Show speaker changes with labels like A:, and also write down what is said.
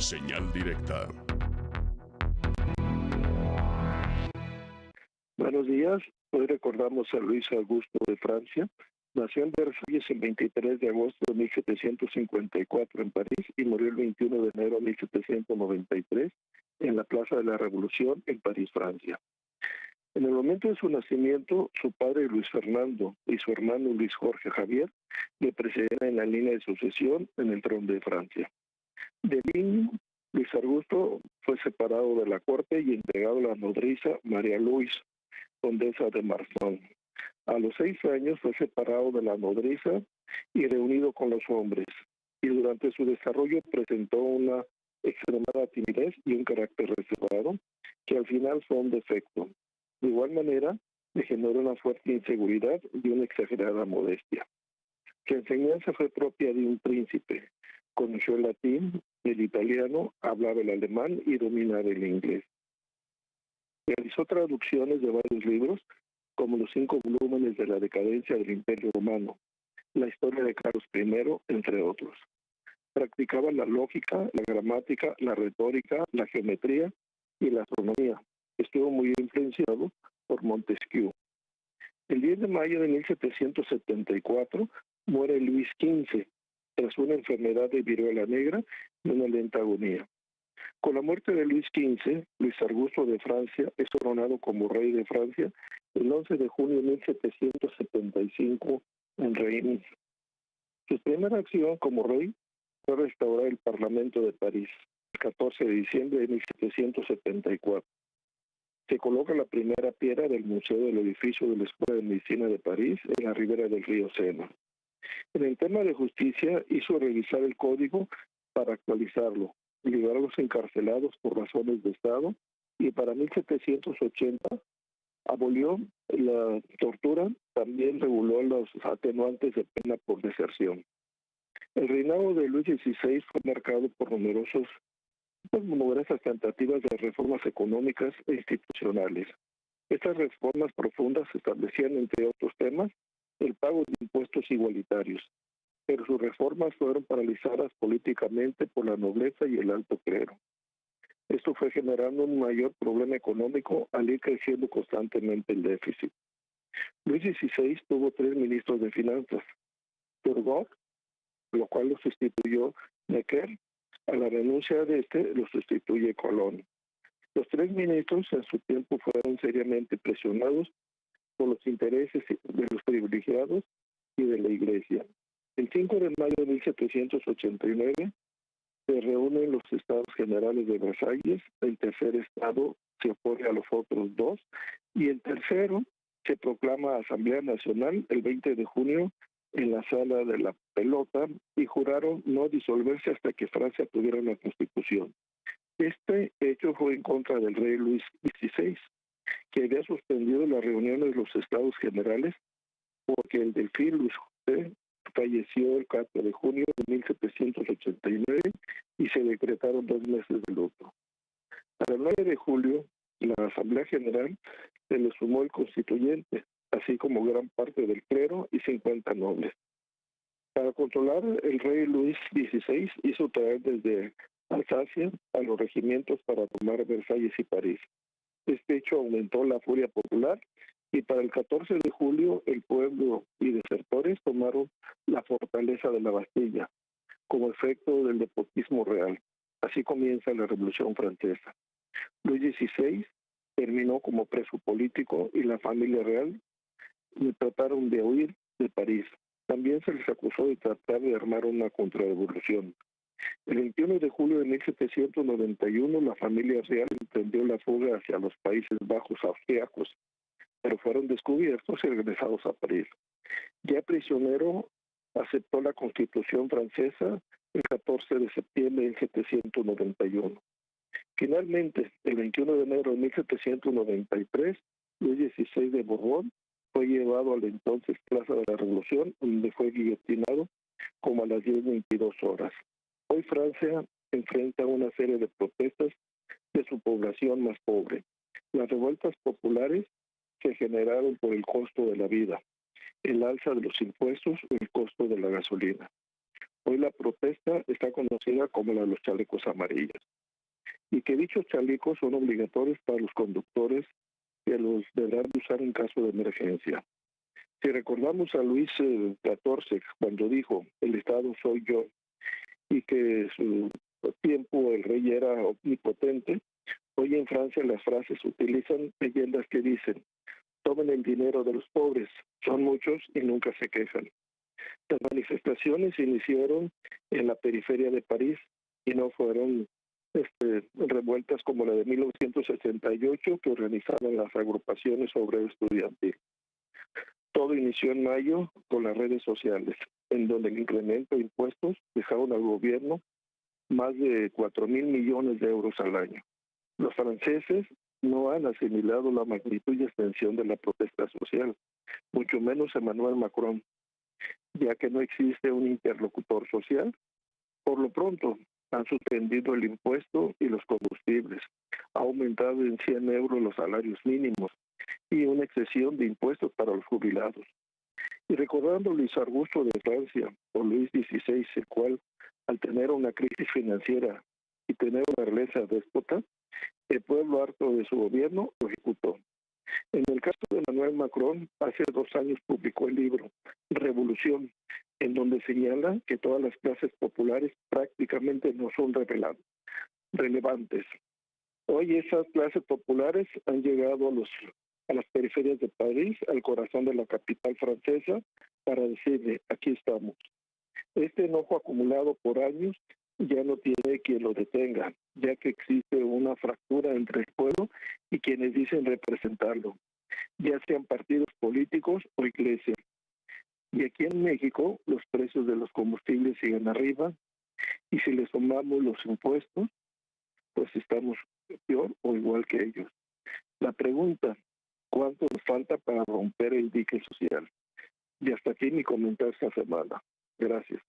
A: Señal directa.
B: Buenos días, hoy recordamos a Luis Augusto de Francia. Nació en Versalles el 23 de agosto de 1754 en París y murió el 21 de enero de 1793 en la Plaza de la Revolución en París, Francia. En el momento de su nacimiento, su padre Luis Fernando y su hermano Luis Jorge Javier le precedían en la línea de sucesión en el trono de Francia. De niño, Luis Augusto fue separado de la corte y entregado a la nodriza María Luisa, condesa de Marston. A los 6 años fue separado de la nodriza y reunido con los hombres, y durante su desarrollo presentó una extremada timidez y un carácter reservado, que al final fue un defecto. De igual manera, le generó una fuerte inseguridad y una exagerada modestia. Su enseñanza fue propia de un príncipe. Conoció el latín, el italiano, hablaba el alemán y dominaba el inglés. Realizó traducciones de varios libros, como los 5 volúmenes de la decadencia del Imperio Romano, la historia de Carlos I, entre otros. Practicaba la lógica, la gramática, la retórica, la geometría y la astronomía. Estuvo muy influenciado por Montesquieu. El 10 de mayo de 1774 muere Luis XV tras una enfermedad de viruela negra y una lenta agonía. Con la muerte de Luis XV, Luis Augusto de Francia es coronado como rey de Francia el 11 de junio de 1775 en Reims. Su primera acción como rey fue restaurar el Parlamento de París, el 14 de diciembre de 1774. Se coloca la primera piedra del museo del edificio de la Escuela de Medicina de París en la ribera del río Sena. En el tema de justicia, hizo revisar el código para actualizarlo, liberar a los encarcelados por razones de Estado, y para 1780 abolió la tortura, también reguló los atenuantes de pena por deserción. El reinado de Luis XVI fue marcado por numerosas tentativas de reformas económicas e institucionales. Estas reformas profundas establecían, entre otros temas, el pago de impuestos igualitarios, pero sus reformas fueron paralizadas políticamente por la nobleza y el alto clero. Esto fue generando un mayor problema económico al ir creciendo constantemente el déficit. Luis XVI tuvo 3 ministros de finanzas. Turgot, lo cual lo sustituyó Necker. A la renuncia de lo sustituye Colón. Los 3 ministros en su tiempo fueron seriamente presionados por los intereses de los privilegiados y de la Iglesia. El 5 de mayo de 1789 se reúnen los Estados Generales de Versalles, el tercer estado se opone a los otros 2 y el tercero se proclama Asamblea Nacional el 20 de junio en la Sala de la Pelota y juraron no disolverse hasta que Francia tuviera una constitución. Este hecho fue en contra del rey Luis XVI, que había suspendido las reuniones de los Estados Generales porque el delfín Luis José falleció el 4 de junio de 1789 y se decretaron 2 meses de luto. Para el 9 de julio, la Asamblea General se le sumó el constituyente, así como gran parte del clero y 50 nobles. Para controlar, el rey Luis XVI hizo traer desde Alsacia a los regimientos para tomar Versalles y París. Este hecho aumentó la furia popular y para el 14 de julio el pueblo y desertores tomaron la fortaleza de la Bastilla como efecto del despotismo real. Así comienza la Revolución Francesa. Luis XVI terminó como preso político y la familia real trataron de huir de París. También se les acusó de tratar de armar una contrarrevolución. El 21 de julio de 1791 la familia real emprendió la fuga hacia los Países Bajos austríacos, pero fueron descubiertos y regresados a París. Ya prisionero, aceptó la Constitución francesa el 14 de septiembre de 1791. Finalmente, el 21 de enero de 1793, Luis XVI de Borbón fue llevado a la entonces Plaza de la Revolución, donde fue guillotinado como a las 10:22 horas. Hoy Francia enfrenta una serie de protestas de su población más pobre. Las revueltas populares se generaron por el costo de la vida, el alza de los impuestos o el costo de la gasolina. Hoy la protesta está conocida como la de los chalecos amarillos, y que dichos chalecos son obligatorios para los conductores que los deberán usar en caso de emergencia. Si recordamos a Luis XIV cuando dijo, el Estado soy yo, y que en su tiempo el rey era omnipotente, hoy en Francia las frases utilizan leyendas que dicen, tomen el dinero de los pobres, son muchos y nunca se quejan. Las manifestaciones se iniciaron en la periferia de París y no fueron revueltas como la de 1968 que organizaban las agrupaciones obrero estudiantil. Todo inició en mayo con las redes sociales, en donde el incremento de impuestos dejaron al gobierno más de 4.000 millones de euros al año. Los franceses no han asimilado la magnitud y extensión de la protesta social, mucho menos Emmanuel Macron, ya que no existe un interlocutor social. Por lo pronto, han suspendido el impuesto y los combustibles, ha aumentado en 100 euros los salarios mínimos y una excesión de impuestos para los jubilados. Y recordando Luis Augusto de Francia o Luis XVI, el cual, al tener una crisis financiera y tener una realeza déspota, el pueblo harto de su gobierno lo ejecutó. En el caso de Emmanuel Macron, hace 2 años publicó el libro Revolución, en donde señala que todas las clases populares prácticamente no son relevantes. Hoy esas clases populares han llegado a las periferias de París, al corazón de la capital francesa, para decirle, aquí estamos. Este enojo acumulado por años ya no tiene quien lo detenga, ya que existe una fractura entre el pueblo y quienes dicen representarlo, ya sean partidos políticos o iglesias. Y aquí en México los precios de los combustibles siguen arriba y si le sumamos los impuestos, pues estamos peor o igual que ellos. La pregunta, ¿cuánto nos falta para romper el dique social? Y hasta aquí mi comentario esta semana. Gracias.